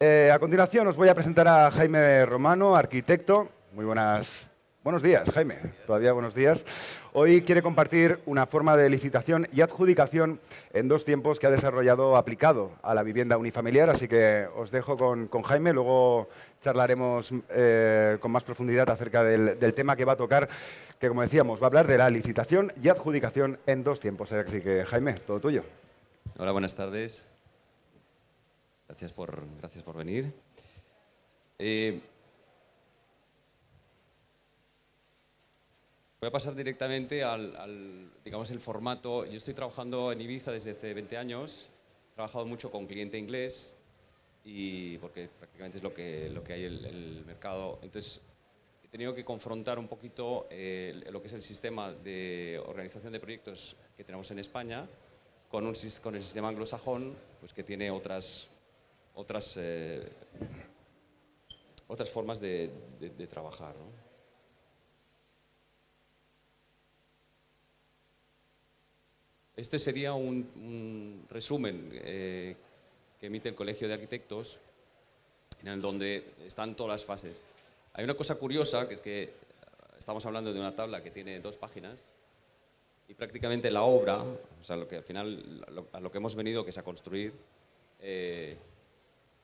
A continuación os voy a presentar a Jaime Romano, arquitecto. Muy buenos días, Jaime. Todavía buenos días. Hoy quiere compartir una forma de licitación y adjudicación en dos tiempos que ha desarrollado aplicado a la vivienda unifamiliar. Así que os dejo con Jaime. Luego charlaremos con más profundidad acerca del tema que va a tocar, que como decíamos, va a hablar de la licitación y adjudicación en dos tiempos. Así que, Jaime, todo tuyo. Hola, buenas tardes. Gracias por venir. Voy a pasar directamente digamos, el formato. Yo estoy trabajando en Ibiza desde hace 20 años. He trabajado mucho con cliente inglés, porque prácticamente es lo que hay en el mercado. Entonces, he tenido que confrontar un poquito lo que es el sistema de organización de proyectos que tenemos en España con el sistema anglosajón, pues, que tiene otras formas de trabajar, ¿no? Este sería un resumen que emite el Colegio de Arquitectos, en donde están todas las fases. Hay una cosa curiosa, que es que estamos hablando de una tabla que tiene 2 páginas y prácticamente la obra, o sea, lo que al final a lo que hemos venido, que es a construir,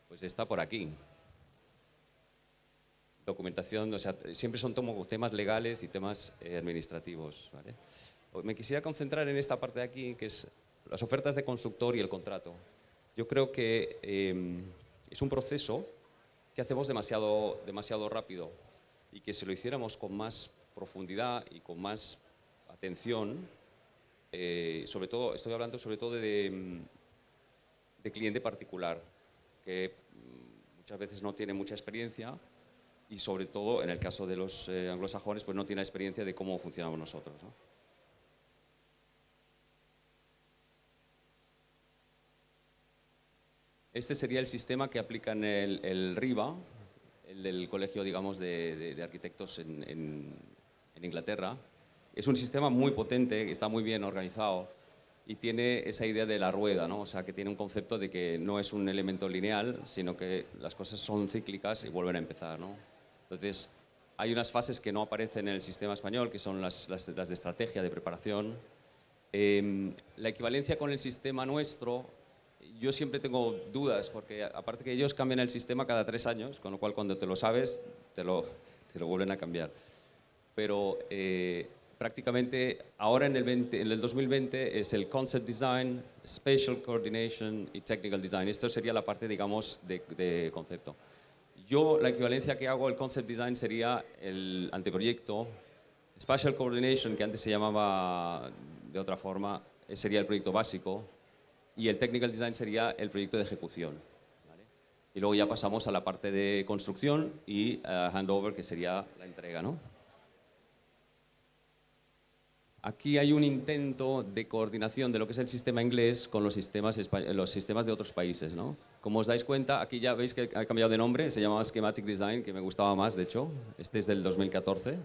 pues está por aquí. Documentación, o sea, siempre son temas legales y temas administrativos, ¿vale? Me quisiera concentrar en esta parte de aquí, que es las ofertas de constructor y el contrato. Yo creo que es un proceso que hacemos demasiado rápido, y que si lo hiciéramos con más profundidad y con más atención, sobre todo, estoy hablando sobre todo de cliente particular, que muchas veces no tiene mucha experiencia, y sobre todo en el caso de los anglosajones, pues no tiene experiencia de cómo funcionamos nosotros, ¿no? Este sería el sistema que aplican el RIBA, el del Colegio, digamos, de Arquitectos en Inglaterra. Es un sistema muy potente, está muy bien organizado y tiene esa idea de la rueda, ¿no? O sea, que tiene un concepto de que no es un elemento lineal, sino que las cosas son cíclicas y vuelven a empezar, ¿no? Entonces, hay unas fases que no aparecen en el sistema español, que son las de estrategia, de preparación. La equivalencia con el sistema nuestro, yo siempre tengo dudas, porque aparte que ellos cambian el sistema cada 3 años, con lo cual cuando te lo sabes, te lo vuelven a cambiar. Pero prácticamente ahora en el 2020 es el Concept Design, Spatial Coordination y Technical Design. Esto sería la parte, digamos, de concepto. Yo la equivalencia que hago al Concept Design sería el anteproyecto. Spatial Coordination, que antes se llamaba de otra forma, sería el proyecto básico. Y el Technical Design sería el proyecto de ejecución, ¿vale? Y luego ya pasamos a la parte de construcción y handover, que sería la entrega, ¿no? Aquí hay un intento de coordinación de lo que es el sistema inglés con los sistemas de otros países, ¿no? Como os dais cuenta, aquí ya veis que ha cambiado de nombre, se llamaba Schematic Design, que me gustaba más, de hecho. Este es del 2014.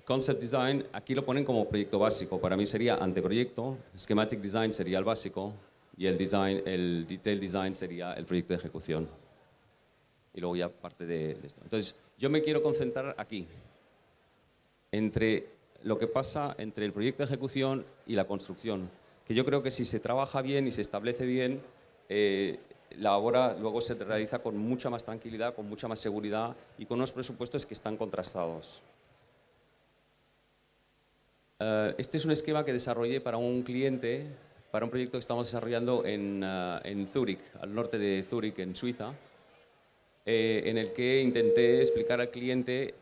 Concept Design, aquí lo ponen como proyecto básico. Para mí sería anteproyecto, Schematic Design sería el básico y el Detail Design sería el proyecto de ejecución. Y luego ya parte de esto. Entonces, yo me quiero concentrar aquí, entre lo que pasa entre el proyecto de ejecución y la construcción, que yo creo que si se trabaja bien y se establece bien, la obra luego se realiza con mucha más tranquilidad, con mucha más seguridad y con unos presupuestos que están contrastados. Este es un esquema que desarrollé para un cliente, para un proyecto que estamos desarrollando en Zúrich, al norte de Zúrich, en Suiza, en el que intenté explicar al cliente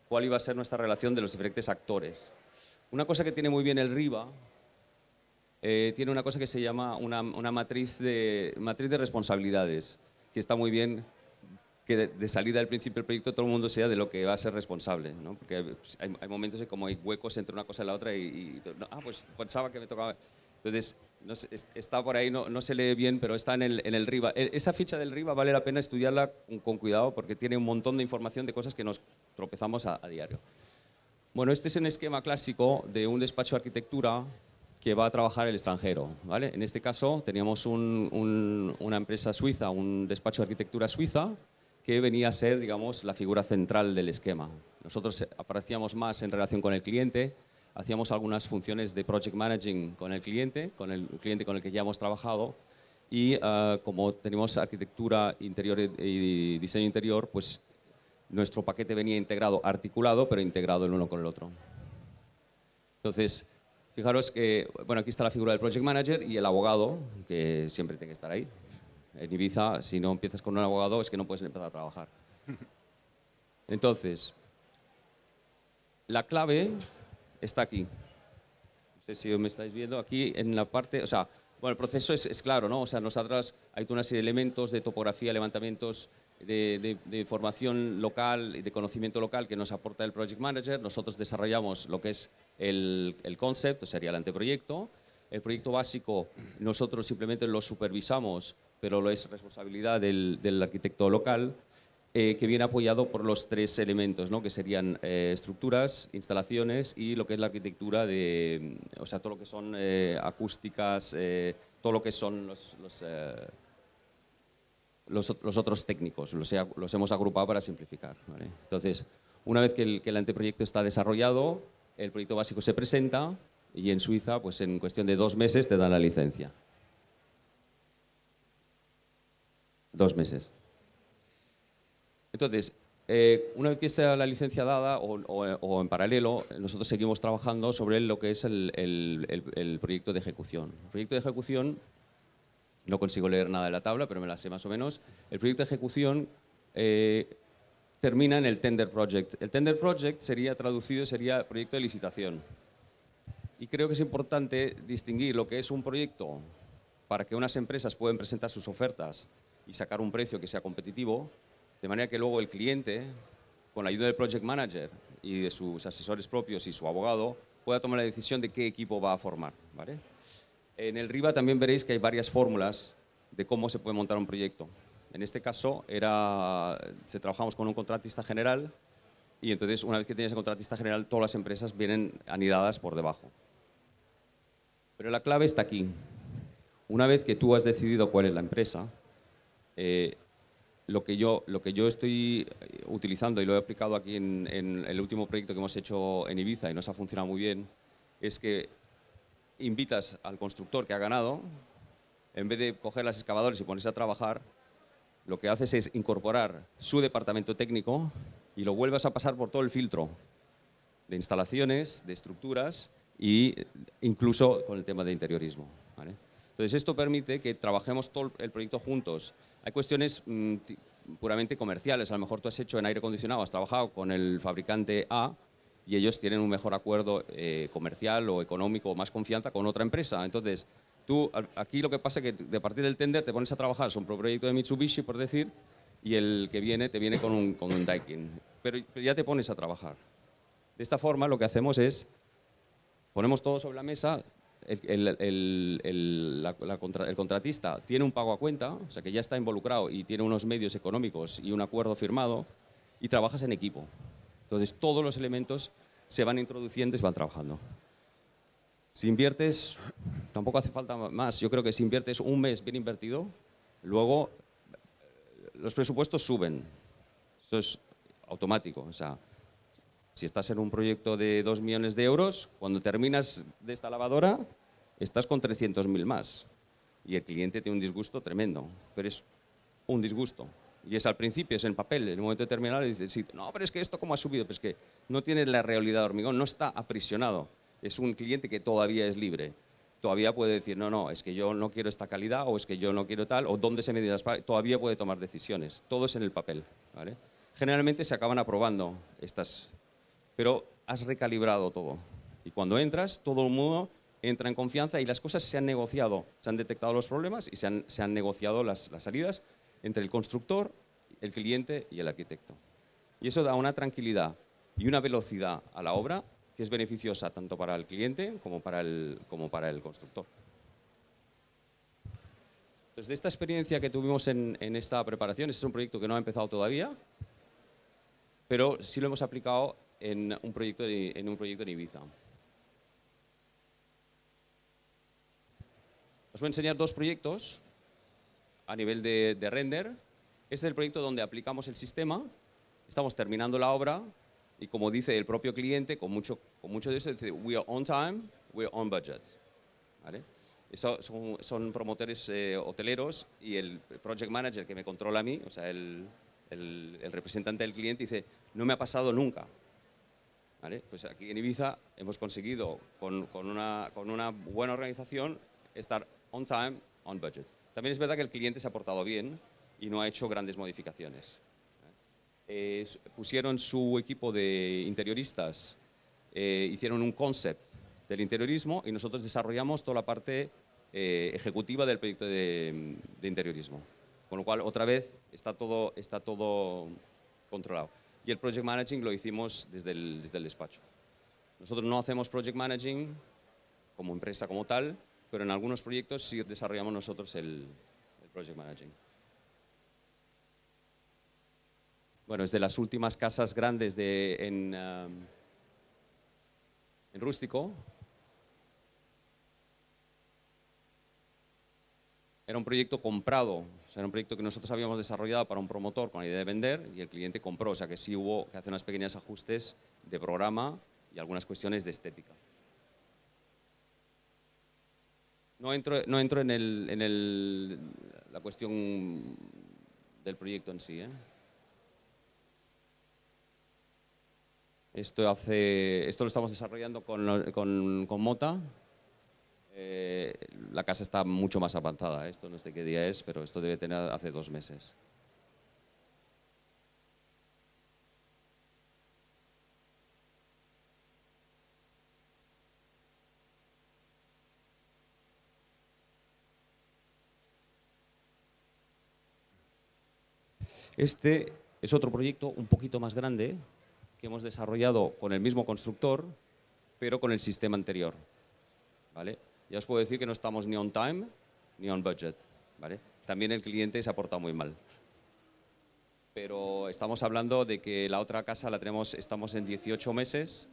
cuál iba a ser nuestra relación de los diferentes actores. Una cosa que tiene muy bien el RIBA, tiene una cosa que se llama una matriz de responsabilidades, que está muy bien que de salida al principio del proyecto todo el mundo sea de lo que va a ser responsable, ¿no? Porque hay momentos en como hay huecos entre una cosa y la otra pues pensaba que me tocaba. Entonces, no sé, está por ahí, no se lee bien, pero está en el RIBA. Esa ficha del RIBA vale la pena estudiarla con cuidado, porque tiene un montón de información de cosas que nos tropezamos a diario. Bueno, este es un esquema clásico de un despacho de arquitectura que va a trabajar el extranjero, ¿vale? En este caso teníamos una empresa suiza, un despacho de arquitectura suiza, que venía a ser, digamos, la figura central del esquema. Nosotros aparecíamos más en relación con el cliente, hacíamos algunas funciones de project managing con el cliente con el que ya hemos trabajado, y como tenemos arquitectura interior y diseño interior, pues nuestro paquete venía integrado, articulado, pero integrado el uno con el otro. Entonces, fijaros que, bueno, aquí está la figura del project manager y el abogado, que siempre tiene que estar ahí. En Ibiza, si no empiezas con un abogado, es que no puedes empezar a trabajar. Entonces, la clave está aquí. No sé si me estáis viendo aquí en la parte, o sea, bueno, el proceso es claro, ¿no? O sea, nosotros hay una serie de elementos de topografía, levantamientos de información local y de conocimiento local que nos aporta el project manager. Nosotros desarrollamos lo que es el concept, o sería el anteproyecto. El proyecto básico nosotros simplemente lo supervisamos, pero lo es responsabilidad del arquitecto local, que viene apoyado por los tres elementos, ¿no? Que serían estructuras, instalaciones y lo que es la arquitectura de, o sea, todo lo que son acústicas, todo lo que son los otros técnicos, los hemos agrupado para simplificar, ¿vale? Entonces, una vez que el anteproyecto está desarrollado, el proyecto básico se presenta y en Suiza, pues en cuestión de 2 meses te dan la licencia. 2 meses. Entonces, una vez que está la licencia dada o en paralelo, nosotros seguimos trabajando sobre lo que es el proyecto de ejecución. El proyecto de ejecución, no consigo leer nada de la tabla, pero me la sé más o menos. El proyecto de ejecución termina en el Tender Project. El Tender Project sería traducido, sería proyecto de licitación. Y creo que es importante distinguir lo que es un proyecto para que unas empresas puedan presentar sus ofertas y sacar un precio que sea competitivo, de manera que luego el cliente, con la ayuda del project manager y de sus asesores propios y su abogado, pueda tomar la decisión de qué equipo va a formar, ¿vale? En el RIBA también veréis que hay varias fórmulas de cómo se puede montar un proyecto. En este caso, trabajamos con un contratista general y entonces, una vez que tienes el contratista general, todas las empresas vienen anidadas por debajo. Pero la clave está aquí. Una vez que tú has decidido cuál es la empresa, lo que yo estoy utilizando y lo he aplicado aquí en el último proyecto que hemos hecho en Ibiza y nos ha funcionado muy bien, es que invitas al constructor que ha ganado, en vez de coger las excavadoras y ponerse a trabajar, lo que haces es incorporar su departamento técnico y lo vuelvas a pasar por todo el filtro de instalaciones, de estructuras e incluso con el tema de interiorismo, ¿vale? Entonces, esto permite que trabajemos todo el proyecto juntos. Hay cuestiones puramente comerciales. A lo mejor tú has hecho en aire acondicionado, has trabajado con el fabricante A y ellos tienen un mejor acuerdo comercial o económico o más confianza con otra empresa. Entonces, tú aquí lo que pasa es que de partir del tender te pones a trabajar sobre un proyecto de Mitsubishi, por decir, y el que viene te viene con un Daikin. Pero ya te pones a trabajar. De esta forma, lo que hacemos es, ponemos todo sobre la mesa. El contratista tiene un pago a cuenta, o sea que ya está involucrado y tiene unos medios económicos y un acuerdo firmado, y trabajas en equipo. Entonces todos los elementos se van introduciendo y se van trabajando. Si inviertes, tampoco hace falta más. Yo creo que si inviertes un mes bien invertido, luego los presupuestos suben. Eso es automático. O sea, si estás en un proyecto de 2 millones de euros, cuando terminas de esta lavadora, estás con 300.000 más. Y el cliente tiene un disgusto tremendo, pero es un disgusto. Y es al principio, es en papel, en el momento de terminar, le dices, sí, no, pero es que esto cómo ha subido, pues que no tiene la realidad de hormigón, no está aprisionado. Es un cliente que todavía es libre. Todavía puede decir, no, es que yo no quiero esta calidad, o es que yo no quiero tal, o dónde se miden las paredes. Todavía puede tomar decisiones. Todo es en el papel, ¿vale? Generalmente se acaban aprobando estas, pero has recalibrado todo. Y cuando entras, todo el mundo entra en confianza y las cosas se han negociado, se han detectado los problemas y se han negociado las salidas entre el constructor, el cliente y el arquitecto. Y eso da una tranquilidad y una velocidad a la obra que es beneficiosa tanto para el cliente como para el constructor. Entonces, de esta experiencia que tuvimos en esta preparación, este es un proyecto que no ha empezado todavía, pero sí lo hemos aplicado en un proyecto en Ibiza. Os voy a enseñar dos proyectos a nivel de render. Este es el proyecto donde aplicamos el sistema, estamos terminando la obra y como dice el propio cliente, con mucho de eso, dice we are on time, we are on budget. ¿Vale? Son promotores hoteleros y el project manager que me controla a mí, o sea, el representante del cliente dice, no me ha pasado nunca. ¿Vale? Pues aquí en Ibiza hemos conseguido, con una buena organización, estar on time, on budget. También es verdad que el cliente se ha portado bien y no ha hecho grandes modificaciones. Pusieron su equipo de interioristas, hicieron un concept del interiorismo y nosotros desarrollamos toda la parte ejecutiva del proyecto de interiorismo. Con lo cual, otra vez, está todo controlado. Y el project managing lo hicimos desde el despacho. Nosotros no hacemos project managing como empresa como tal, pero en algunos proyectos sí desarrollamos nosotros el project managing. Bueno, es de las últimas casas grandes en Rústico. Era un proyecto comprado, o sea, era un proyecto que nosotros habíamos desarrollado para un promotor con la idea de vender y el cliente compró, o sea que sí hubo que hacer unos pequeños ajustes de programa y algunas cuestiones de estética. No entro en la cuestión del proyecto en sí. Esto lo estamos desarrollando con Mota. La casa está mucho más avanzada. Esto no sé qué día es, pero esto debe tener hace 2 meses. Este es otro proyecto un poquito más grande que hemos desarrollado con el mismo constructor, pero con el sistema anterior. ¿Vale? Ya os puedo decir que no estamos ni on time ni on budget. ¿Vale? También el cliente se ha portado muy mal. Pero estamos hablando de que la otra casa estamos en 18 meses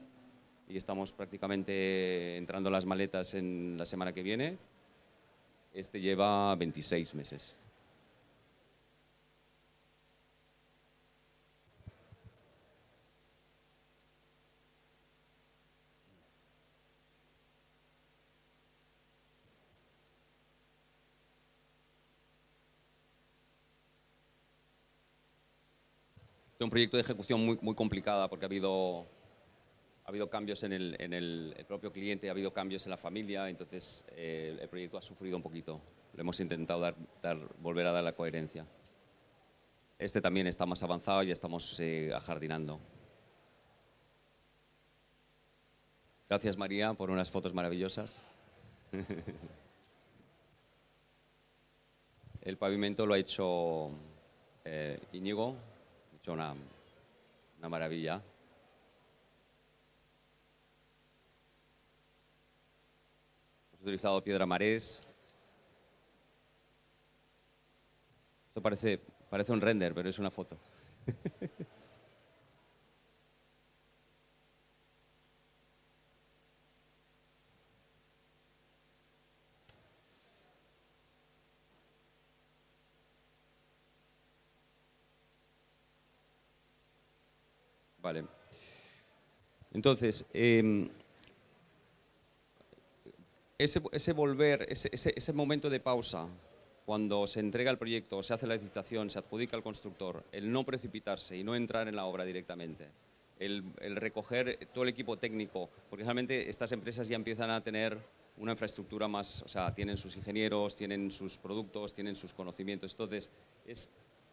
y estamos prácticamente entrando las maletas en la semana que viene. Este lleva 26 meses. Es un proyecto de ejecución muy complicada porque ha habido cambios en el propio cliente, ha habido cambios en la familia, entonces el proyecto ha sufrido un poquito. Le hemos intentado volver a dar la coherencia. Este también está más avanzado y ya estamos ajardinando. Gracias, María, por unas fotos maravillosas. El pavimento lo ha hecho Íñigo. Hecho una maravilla. Hemos utilizado piedra marés. Esto parece un render, pero es una foto. Vale. Entonces, ese momento de pausa, cuando se entrega el proyecto, se hace la licitación, se adjudica al constructor, el no precipitarse y no entrar en la obra directamente, el recoger todo el equipo técnico, porque realmente estas empresas ya empiezan a tener una infraestructura más, o sea, tienen sus ingenieros, tienen sus productos, tienen sus conocimientos, entonces es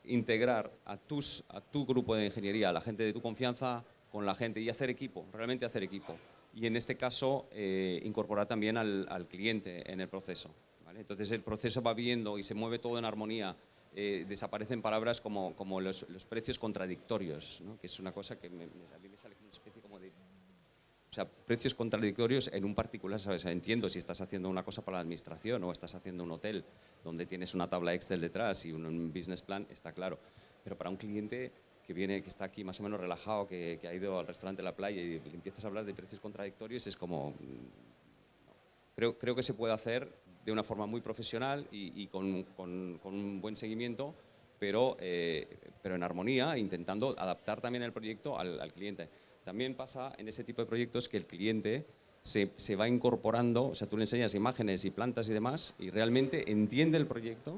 integrar a tu grupo de ingeniería, a la gente de tu confianza, con la gente y hacer equipo, realmente hacer equipo. Y en este caso, incorporar también al cliente en el proceso. ¿Vale? Entonces el proceso va viendo y se mueve todo en armonía. Desaparecen palabras como los precios contradictorios, ¿no? Que es una cosa que a mí me sale una especie como de... O sea, precios contradictorios en un particular, ¿sabes? Entiendo si estás haciendo una cosa para la administración o estás haciendo un hotel donde tienes una tabla Excel detrás y un business plan, está claro. Pero para un cliente que está aquí más o menos relajado, que ha ido al restaurante de la playa y le empiezas a hablar de precios contradictorios, es como... Creo que se puede hacer de una forma muy profesional y con un buen seguimiento, pero en armonía, intentando adaptar también el proyecto al cliente. También pasa en ese tipo de proyectos que el cliente se va incorporando, o sea, tú le enseñas imágenes y plantas y demás, y realmente entiende el proyecto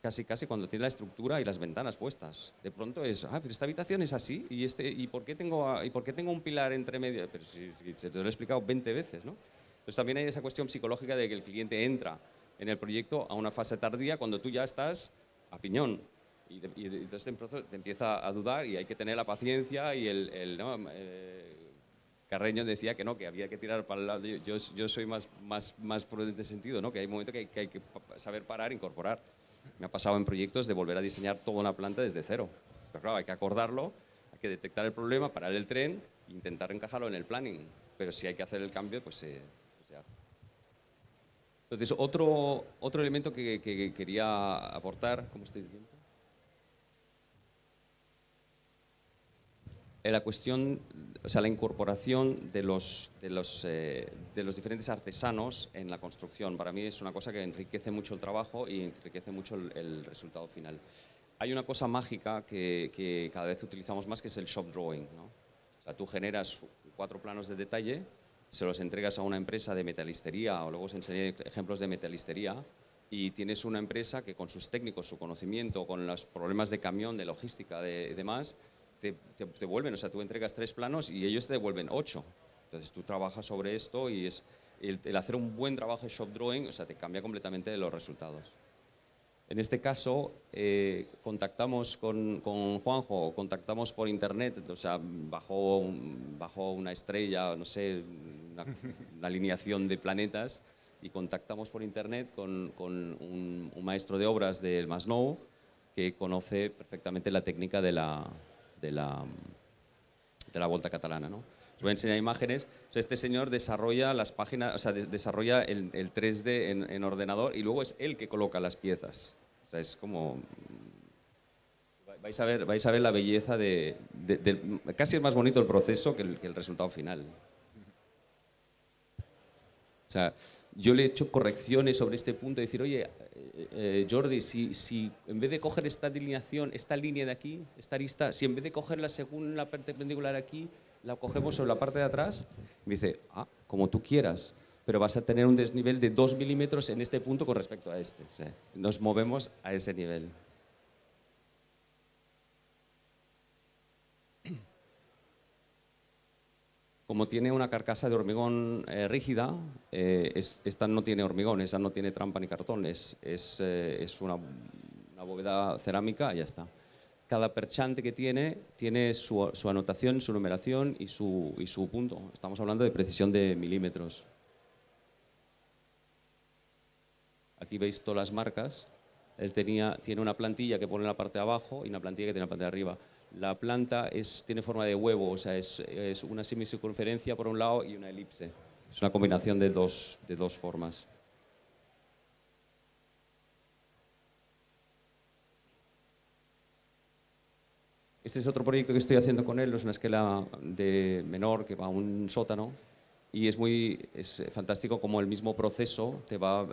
casi cuando tiene la estructura y las ventanas puestas. De pronto es, pero esta habitación es así, ¿y por qué tengo un pilar entre medio? Pero si se te lo he explicado 20 veces, ¿no? Entonces también hay esa cuestión psicológica de que el cliente entra en el proyecto a una fase tardía cuando tú ya estás a piñón. Y entonces te empieza a dudar y hay que tener la paciencia y ¿no? Carreño decía que no, que había que tirar para el lado. Yo soy más prudente en ese sentido, ¿no? Que hay un momento que hay que saber parar e incorporar. Me ha pasado en proyectos de volver a diseñar toda una planta desde cero. Pero claro, hay que acordarlo, hay que detectar el problema, parar el tren e intentar encajarlo en el planning. Pero si hay que hacer el cambio, pues se hace. Entonces, otro elemento que quería aportar, ¿cómo estoy diciendo? La cuestión, o sea, la incorporación de los diferentes artesanos en la construcción. Para mí es una cosa que enriquece mucho el trabajo y enriquece mucho el resultado final. Hay una cosa mágica que cada vez utilizamos más, que es el shop drawing, ¿no? O sea, tú generas 4 planos de detalle, se los entregas a una empresa de metalistería, o luego os enseñaré ejemplos de metalistería, y tienes una empresa que con sus técnicos, su conocimiento, con los problemas de camión, de logística y demás, te devuelven, o sea, tú entregas 3 planos y ellos te devuelven 8. Entonces tú trabajas sobre esto y es el hacer un buen trabajo de shop drawing, o sea, te cambia completamente los resultados. En este caso, contactamos con Juanjo, contactamos por internet, o sea, bajo una estrella, no sé, una alineación de planetas, y contactamos por internet con un maestro de obras del Masnou que conoce perfectamente la técnica de la Volta Catalana, ¿no? Os voy a enseñar imágenes. O sea, este señor desarrolla las páginas, o sea, desarrolla el 3D en ordenador y luego es él que coloca las piezas. O sea, es como... Vais a ver la belleza casi es más bonito el proceso que el resultado final. O sea, yo le he hecho correcciones sobre este punto y decir, oye, Jordi, si en vez de coger esta delineación, esta línea de aquí, esta arista, si en vez de cogerla según la perpendicular aquí, la cogemos sobre la parte de atrás, me dice, como tú quieras, pero vas a tener un desnivel de 2 milímetros en este punto con respecto a este. O sea, nos movemos a ese nivel. Como tiene una carcasa de hormigón rígida, esta no tiene hormigón, esa no tiene trampa ni cartón, es una bóveda cerámica y ya está. Cada perchante que tiene su anotación, su numeración y su punto. Estamos hablando de precisión de milímetros. Aquí veis todas las marcas. Él tiene una plantilla que pone en la parte de abajo y una plantilla que tiene en la parte de arriba. La planta tiene forma de huevo, o sea, es una semicircunferencia por un lado y una elipse. Es una combinación de dos formas. Este es otro proyecto que estoy haciendo con él, es una escala de menor que va a un sótano y es fantástico como el mismo proceso te va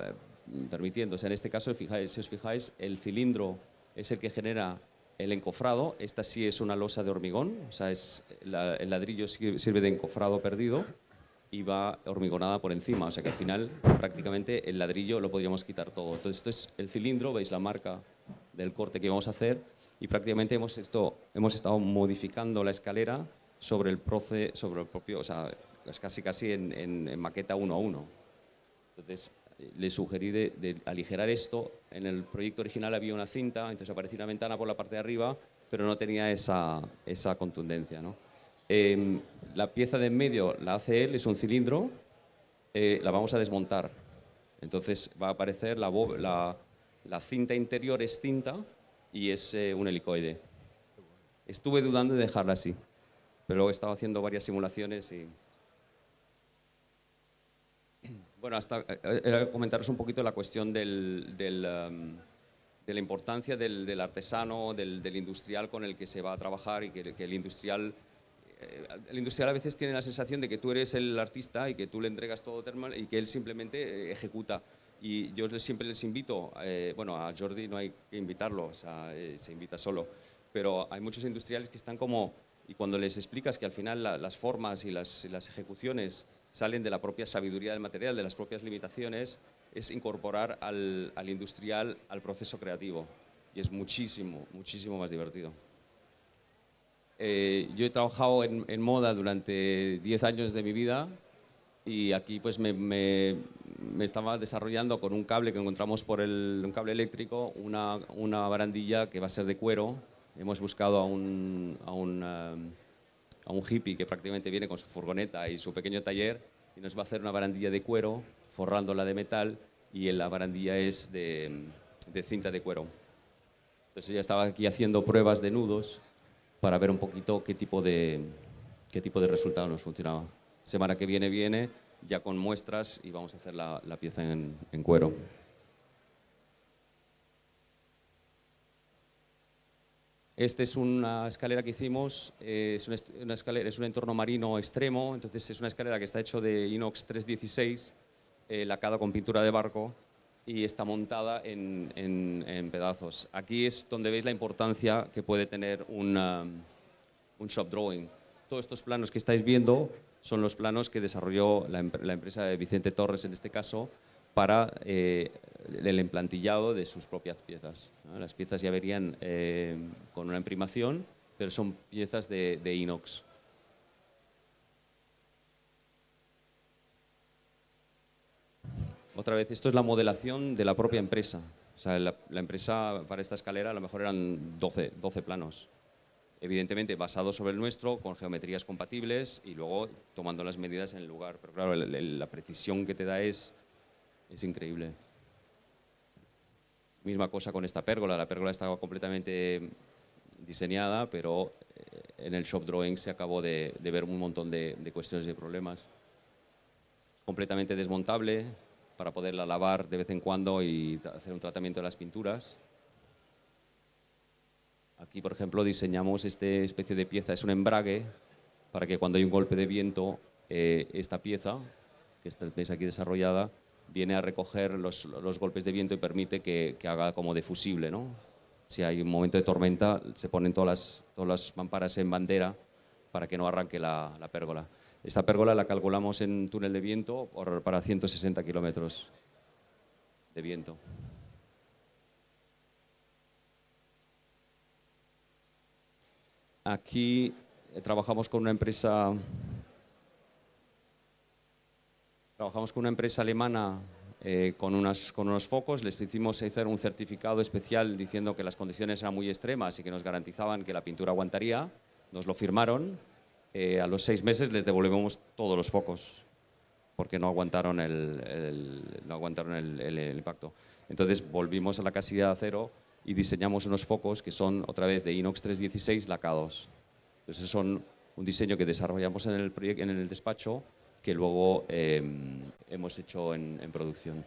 permitiendo. O sea, en este caso, si os fijáis, el cilindro es el que genera el encofrado. Esta sí es una losa de hormigón, o sea, el ladrillo sirve de encofrado perdido y va hormigonada por encima, o sea que al final prácticamente el ladrillo lo podríamos quitar todo. Entonces esto es el cilindro, veis la marca del corte que vamos a hacer y prácticamente hemos estado modificando la escalera sobre el propio, o sea, es casi en maqueta 1 a 1. Entonces le sugerí de aligerar esto. En el proyecto original había una cinta, entonces aparecía una ventana por la parte de arriba, pero no tenía esa contundencia, ¿no? La pieza de en medio la hace él, es un cilindro, la vamos a desmontar. Entonces va a aparecer la cinta interior es cinta y es un helicoide. Estuve dudando de dejarla así, pero luego he estado haciendo varias simulaciones y... Bueno, era comentaros un poquito la cuestión de la importancia del artesano, del industrial con el que se va a trabajar y que el industrial a veces tiene la sensación de que tú eres el artista y que tú le entregas todo y que él simplemente ejecuta. Y yo siempre les invito, bueno, a Jordi no hay que invitarlo, o sea, se invita solo, pero hay muchos industriales que están como, y cuando les explicas que al final las formas y las ejecuciones salen de la propia sabiduría del material, de las propias limitaciones, es incorporar al industrial al proceso creativo. Y es muchísimo, muchísimo más divertido. Yo he trabajado en moda durante 10 años de mi vida y aquí pues me estaba desarrollando con un cable que encontramos por un cable eléctrico, una barandilla que va a ser de cuero. Hemos buscado a un hippie que prácticamente viene con su furgoneta y su pequeño taller y nos va a hacer una barandilla de cuero, forrándola de metal, y la barandilla es de cinta de cuero. Entonces ya estaba aquí haciendo pruebas de nudos para ver un poquito qué tipo de resultado nos funcionaba. Semana que viene ya con muestras y vamos a hacer la pieza en cuero. Esta es una escalera que hicimos, es una escalera, es un entorno marino extremo, entonces es una escalera que está hecho de inox 316, lacada con pintura de barco, y está montada en pedazos. Aquí es donde veis la importancia que puede tener un shop drawing. Todos estos planos que estáis viendo son los planos que desarrolló la empresa de Vicente Torres, en este caso, para el emplantillado de sus propias piezas, ¿no? Las piezas ya verían con una imprimación, pero son piezas de inox. Otra vez, esto es la modelación de la propia empresa. O sea, la empresa para esta escalera a lo mejor eran 12 planos. Evidentemente basado sobre el nuestro, con geometrías compatibles y luego tomando las medidas en el lugar. Pero claro, la precisión que te da es increíble. Misma cosa con esta pérgola. La pérgola estaba completamente diseñada, pero en el shop drawing se acabó de ver un montón de cuestiones y problemas. Completamente desmontable para poderla lavar de vez en cuando y hacer un tratamiento de las pinturas. Aquí, por ejemplo, diseñamos esta especie de pieza, es un embrague, para que cuando hay un golpe de viento, esta pieza, que veis aquí desarrollada, viene a recoger los golpes de viento y permite que haga como de fusible, ¿no? Si hay un momento de tormenta, se ponen todas las mamparas en bandera para que no arranque la pérgola. Esta pérgola la calculamos en túnel de viento para 160 kilómetros de viento. Aquí trabajamos con una empresa alemana con unos focos. Les hicimos hacer un certificado especial diciendo que las condiciones eran muy extremas y que nos garantizaban que la pintura aguantaría. Nos lo firmaron. A los 6 meses les devolvemos todos los focos porque no aguantaron el impacto. Entonces volvimos a la casilla de acero y diseñamos unos focos que son otra vez de inox 316 lacados. Entonces son un diseño que desarrollamos en el despacho que luego hemos hecho en producción.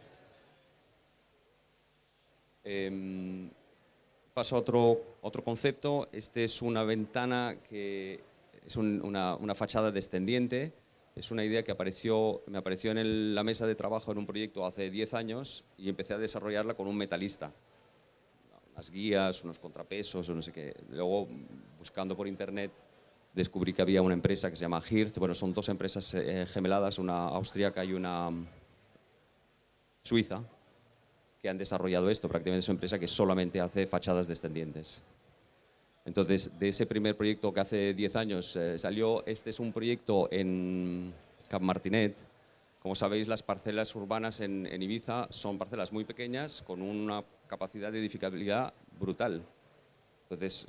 Paso a otro concepto. Este es una ventana que es una fachada descendiente. Es una idea que me apareció en la mesa de trabajo en un proyecto hace 10 años y empecé a desarrollarla con un metalista. Unas guías, unos contrapesos o no sé qué. Luego, buscando por internet, descubrí que había una empresa que se llama Hirth. Bueno, son 2 empresas gemeladas, una austríaca y una suiza, que han desarrollado esto. Prácticamente es una empresa que solamente hace fachadas descendientes. Entonces, de ese primer proyecto que hace 10 años salió, este es un proyecto en Cap Martinet. Como sabéis, las parcelas urbanas en Ibiza son parcelas muy pequeñas con una capacidad de edificabilidad brutal. Entonces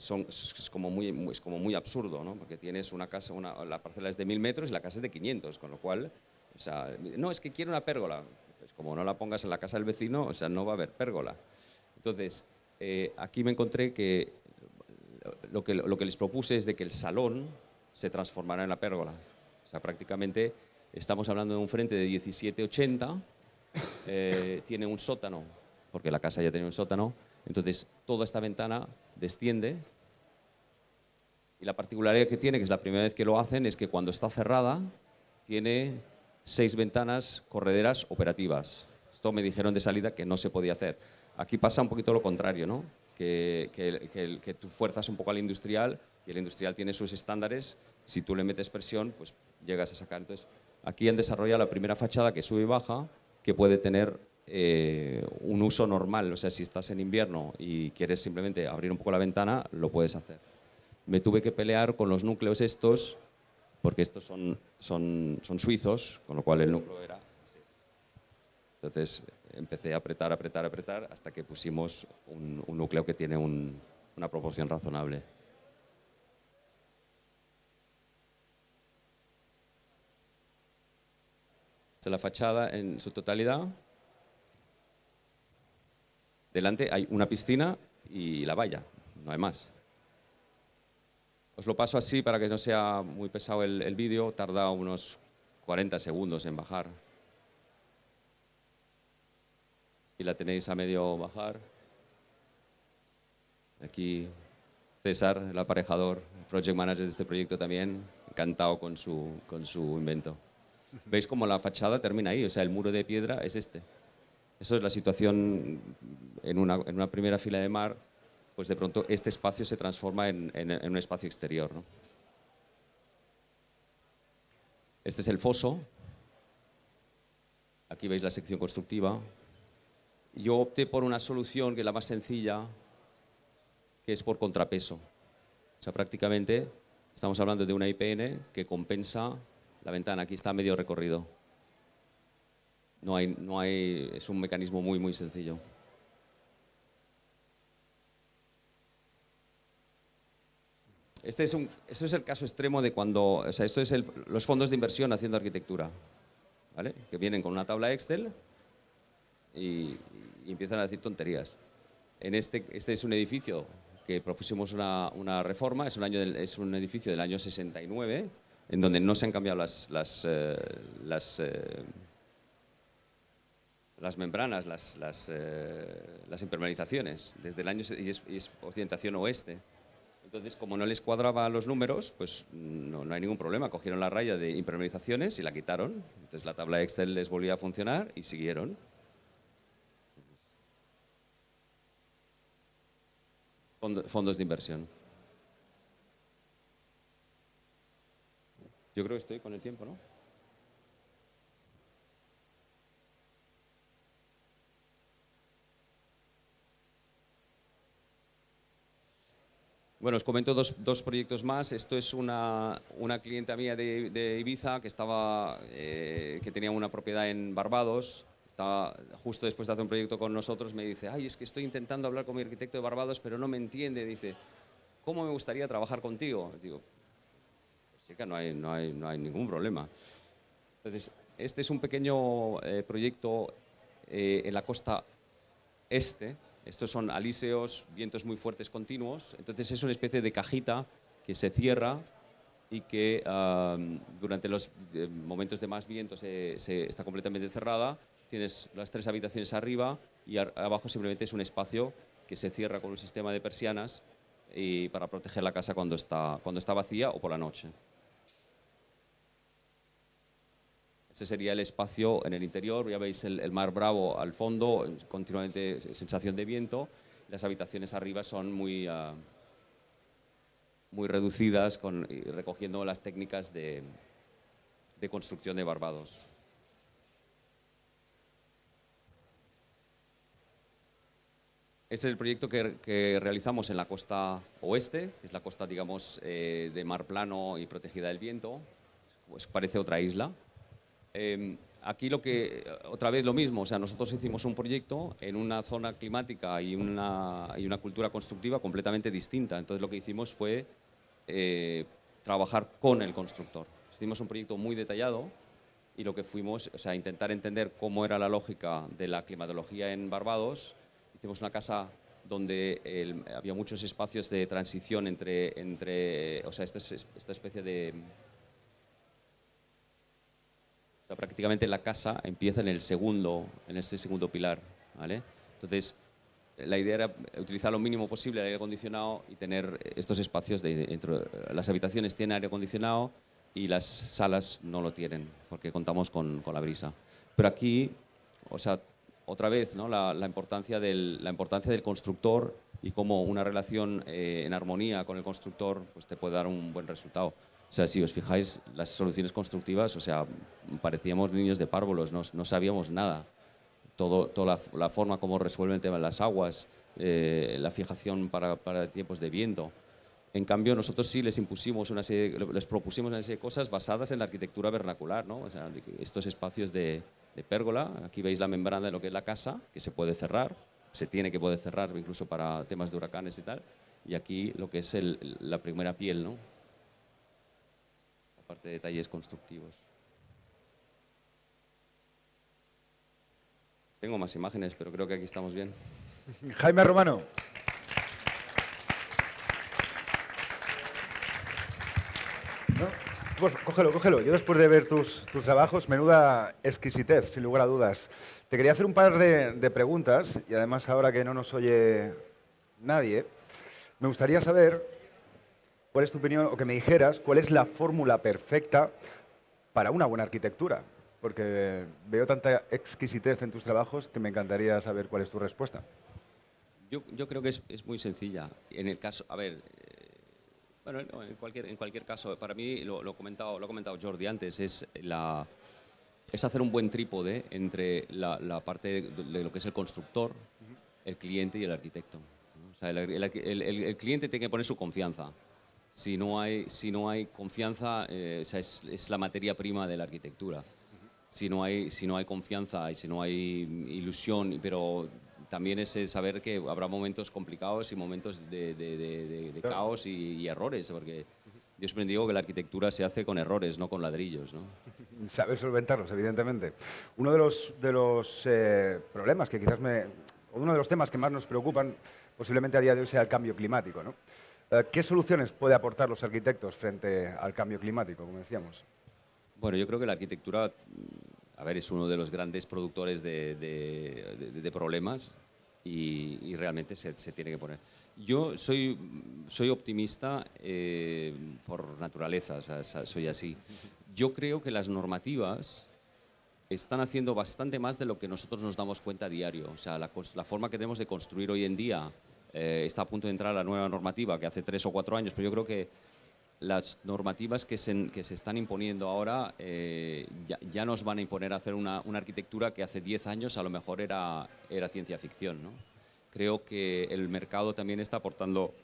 es como muy absurdo, ¿no? Porque tienes una casa, la parcela es de 1000 metros y la casa es de 500, con lo cual, o sea, no, es que quiero una pérgola. Pues como no la pongas en la casa del vecino, o sea, no va a haber pérgola. Entonces, aquí me encontré que lo que les propuse es de que el salón se transformara en la pérgola. O sea, prácticamente estamos hablando de un frente de 17,80, tiene un sótano, porque la casa ya tenía un sótano. Entonces, toda esta ventana desciende y la particularidad que tiene, que es la primera vez que lo hacen, es que cuando está cerrada tiene 6 ventanas correderas operativas. Esto me dijeron de salida que no se podía hacer. Aquí pasa un poquito lo contrario, ¿no? Que tú fuerzas un poco al industrial y el industrial tiene sus estándares. Si tú le metes presión, pues llegas a sacar. Entonces, aquí han desarrollado la primera fachada que sube y baja, que puede tener un uso normal. O sea, si estás en invierno y quieres simplemente abrir un poco la ventana, lo puedes hacer. Me tuve que pelear con los núcleos estos, porque estos son suizos, con lo cual el núcleo era así. Entonces empecé a apretar, apretar, apretar, hasta que pusimos un núcleo que tiene una proporción razonable. Esta es la fachada en su totalidad. Delante hay una piscina y la valla, no hay más. Os lo paso así para que no sea muy pesado el vídeo, tarda unos 40 segundos en bajar. Y la tenéis a medio bajar. Aquí César, el aparejador, project manager de este proyecto también, encantado con su invento. ¿Veis cómo la fachada termina ahí? O sea, el muro de piedra es este. Eso es la situación en una primera fila de mar, pues de pronto este espacio se transforma en un espacio exterior, ¿no? Este es el foso. Aquí veis la sección constructiva. Yo opté por una solución que es la más sencilla, que es por contrapeso. O sea, prácticamente estamos hablando de una IPN que compensa la ventana. Aquí está a medio recorrido. Es un mecanismo muy, muy sencillo. Esto es el caso extremo de cuando, o sea, esto es los fondos de inversión haciendo arquitectura, ¿vale? Que vienen con una tabla Excel y empiezan a decir tonterías. Este es un edificio que propusimos una reforma, es un edificio del año 69, en donde no se han cambiado las membranas, las impermeabilizaciones, desde el año, y es orientación oeste. Entonces, como no les cuadraba los números, pues no hay ningún problema. Cogieron la raya de impermeabilizaciones y la quitaron. Entonces la tabla Excel les volvía a funcionar y siguieron. Fondos de inversión. Yo creo que estoy con el tiempo, ¿no? Bueno, os comento dos proyectos más. Esto es una clienta mía de Ibiza que tenía una propiedad en Barbados. Estaba justo después de hacer un proyecto con nosotros, me dice, ay, es que estoy intentando hablar con mi arquitecto de Barbados, pero no me entiende. Dice, ¿cómo me gustaría trabajar contigo? Digo, pues chica, no hay ningún problema. Entonces, este es un pequeño proyecto en la costa este. Estos son alíseos, vientos muy fuertes continuos. Entonces es una especie de cajita que se cierra y que durante los momentos de más viento está completamente cerrada. Tienes las 3 habitaciones arriba y abajo simplemente es un espacio que se cierra con un sistema de persianas para proteger la casa cuando está vacía o por la noche. Ese sería el espacio en el interior. Ya veis el mar Bravo al fondo, continuamente sensación de viento. Las habitaciones arriba son muy reducidas, recogiendo las técnicas de construcción de Barbados. Este es el proyecto que realizamos en la costa oeste, que es la costa, digamos, de mar plano y protegida del viento. Pues parece otra isla. Aquí otra vez lo mismo, o sea, nosotros hicimos un proyecto en una zona climática y una cultura constructiva completamente distinta. Entonces lo que hicimos fue trabajar con el constructor. Hicimos un proyecto muy detallado y lo que fuimos, o sea, intentar entender cómo era la lógica de la climatología en Barbados. Hicimos una casa donde había muchos espacios de transición entre o sea, esta especie de... prácticamente la casa empieza en este segundo pilar, ¿vale? Entonces, la idea era utilizar lo mínimo posible el aire acondicionado y tener estos espacios las habitaciones tienen aire acondicionado y las salas no lo tienen, porque contamos con la brisa. Pero aquí, o sea, otra vez, ¿no? la importancia del constructor y cómo una relación en armonía con el constructor pues te puede dar un buen resultado. O sea, si os fijáis, las soluciones constructivas, o sea, parecíamos niños de párvulos, no sabíamos nada. Toda la forma como resuelven el tema de las aguas, la fijación para tiempos de viento. En cambio, nosotros sí les propusimos una serie de cosas basadas en la arquitectura vernacular, ¿no? O sea, estos espacios de pérgola. Aquí veis la membrana de lo que es la casa, que se puede cerrar, se tiene que poder cerrar incluso para temas de huracanes y tal. Y aquí lo que es la primera piel, ¿no? La parte de detalles constructivos. Tengo más imágenes, pero creo que aquí estamos bien. Jaime Romano. ¿No? Pues cógelo. Yo después de ver tus trabajos, menuda exquisitez, sin lugar a dudas. Te quería hacer un par de preguntas, y además ahora que no nos oye nadie, me gustaría saber cuál es tu opinión, o que me dijeras cuál es la fórmula perfecta para una buena arquitectura. Porque veo tanta exquisitez en tus trabajos que me encantaría saber cuál es tu respuesta. Yo creo que es muy sencilla. En el caso, a ver, bueno, en cualquier caso, para mí, lo ha comentado Jordi antes, es hacer un buen trípode entre la parte de lo que es el constructor, el cliente y el arquitecto, ¿no? O sea, el cliente tiene que poner su confianza. Si no hay confianza, o sea, es la materia prima de la arquitectura. Si no hay confianza y si no hay ilusión, pero también es saber que habrá momentos complicados y momentos de caos y errores, porque yo siempre digo que la arquitectura se hace con errores, no con ladrillos, ¿no? Saber solventarlos, evidentemente. Uno de los problemas que quizás uno de los temas que más nos preocupan posiblemente a día de hoy sea el cambio climático, ¿no? ¿Qué soluciones puede aportar los arquitectos frente al cambio climático, como decíamos? Bueno, yo creo que la arquitectura, a ver, es uno de los grandes productores de problemas y realmente se tiene que poner. Yo soy optimista por naturaleza, o sea, soy así. Yo creo que las normativas están haciendo bastante más de lo que nosotros nos damos cuenta a diario. O sea, la forma que tenemos de construir hoy en día está a punto de entrar la nueva normativa que hace 3 o 4 años, pero yo creo que las normativas que se están imponiendo ahora ya nos van a imponer a hacer una arquitectura que hace 10 años a lo mejor era ciencia ficción, ¿no? Creo que el mercado también está aportando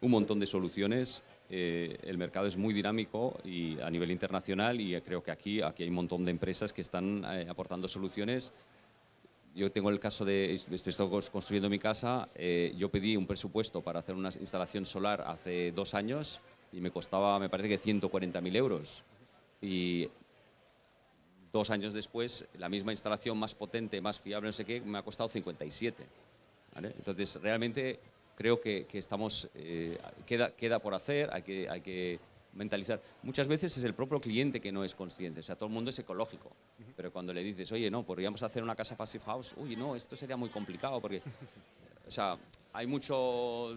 un montón de soluciones. El mercado es muy dinámico y a nivel internacional y creo que aquí hay un montón de empresas que están aportando soluciones. Yo tengo el caso estoy construyendo mi casa, yo pedí un presupuesto para hacer una instalación solar hace 2 años y me costaba, me parece que 140.000 euros. Y 2 años después, la misma instalación más potente, más fiable, no sé qué, me ha costado 57. ¿Vale? Entonces, realmente creo que estamos, queda por hacer, hay que mentalizar. Muchas veces es el propio cliente que no es consciente, o sea, todo el mundo es ecológico, pero cuando le dices, oye, no, podríamos hacer una casa passive house, uy, no, esto sería muy complicado, porque, o sea, hay mucho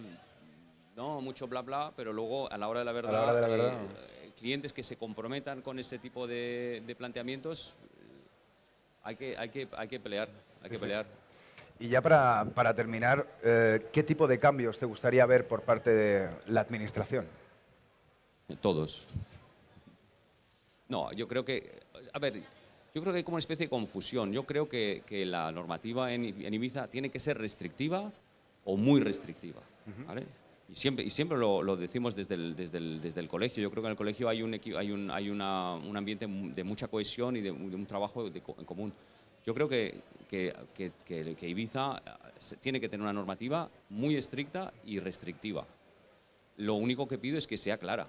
bla bla, pero luego a la hora de la verdad, clientes que se comprometan con ese tipo de planteamientos, hay que pelear, pelear. Y ya para terminar, ¿qué tipo de cambios te gustaría ver por parte de la administración? Todos. No, yo creo que, a ver, yo creo que hay como una especie de confusión. Yo creo que la normativa en Ibiza tiene que ser restrictiva o muy restrictiva, ¿vale? Y siempre lo decimos desde el colegio. Yo creo que en el colegio hay un ambiente de mucha cohesión y de un trabajo en común. Yo creo que Ibiza tiene que tener una normativa muy estricta y restrictiva. Lo único que pido es que sea clara.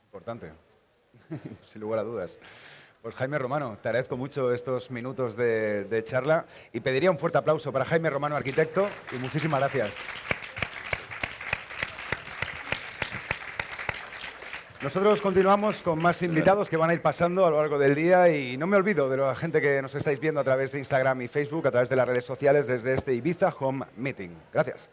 Importante, sin lugar a dudas. Pues Jaime Romano, te agradezco mucho estos minutos de charla y pediría un fuerte aplauso para Jaime Romano, arquitecto, y muchísimas gracias. Nosotros continuamos con más invitados que van a ir pasando a lo largo del día y no me olvido de la gente que nos estáis viendo a través de Instagram y Facebook, a través de las redes sociales desde este Ibiza Home Meeting. Gracias.